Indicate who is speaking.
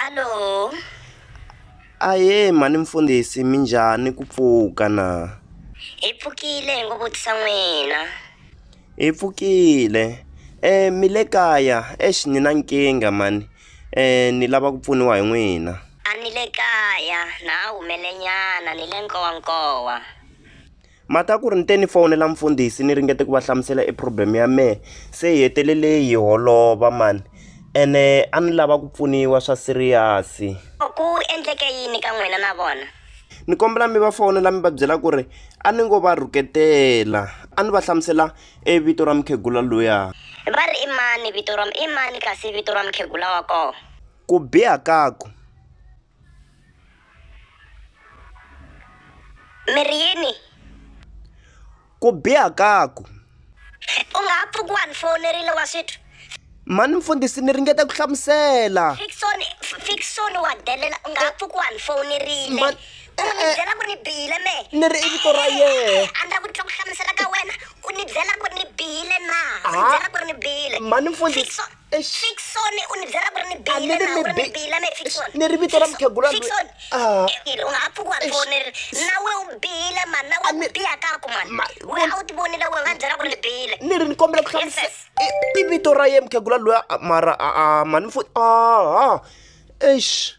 Speaker 1: Allo.
Speaker 2: Aye mani mfundhisi minjhani ku pfuka na?
Speaker 1: Hi pfukile ngopfu n'wina.
Speaker 2: Hi pfukile. Mi le kaya ni na nkingha mani. Ni lava ku pfuniwa hi n'wina.
Speaker 1: A ni le kaya na humele nyana ni le nkowankowa.
Speaker 2: Mata ku ri ni te ni fonela mfundhisi ni ringete ku va hlamusela problem ya mehe se hi hetelele hi holova mani. Ene a ni lava ku pfuniwa swa serious.
Speaker 1: Ku endleke yini ka n'wina na vona?
Speaker 2: Ni kombela mi va fonela mi va byela ku ri a ni ngo va rhuketela a ni va hlamusela vito ra mukhegula luya.
Speaker 1: Va ri i mani kasi vito ra mukhegula wa koho?
Speaker 2: Ku biha kaku.
Speaker 1: Mirhi yini?
Speaker 2: Ku biha kaku.
Speaker 1: U nga ha pfuki wa ni fonerile wa swithu.
Speaker 2: Mani mfundhisi ni ringeta ku hlamusela.
Speaker 1: Fiksoni wa delela u nga ha pfuki wa ni fonerile. U ni byela ku ni bihile me.
Speaker 2: Ni ri i vito ra yehe.
Speaker 1: A ndza ku twa ku hlamusela ka wena u ni byela ku ni bihile na. U ni byela ku ni bihile.
Speaker 2: Mani mfundhisi.
Speaker 1: Fiksoni u ni byela ku ni bihile na u ni bihile me Fiksoni.
Speaker 2: Ni ri vito ra mukhegula
Speaker 1: Fiksoni. U nga ha pfuki wa ni fonerile. Nawe u bihile mani na wa ku biha kaku mani. We a wu ti vonile we nga ni byela ku ni bihile.
Speaker 2: Ni ri ni kombela ku hlamusela i vito ra yehe mukhegula luya mara mani mfundhisi. Eish.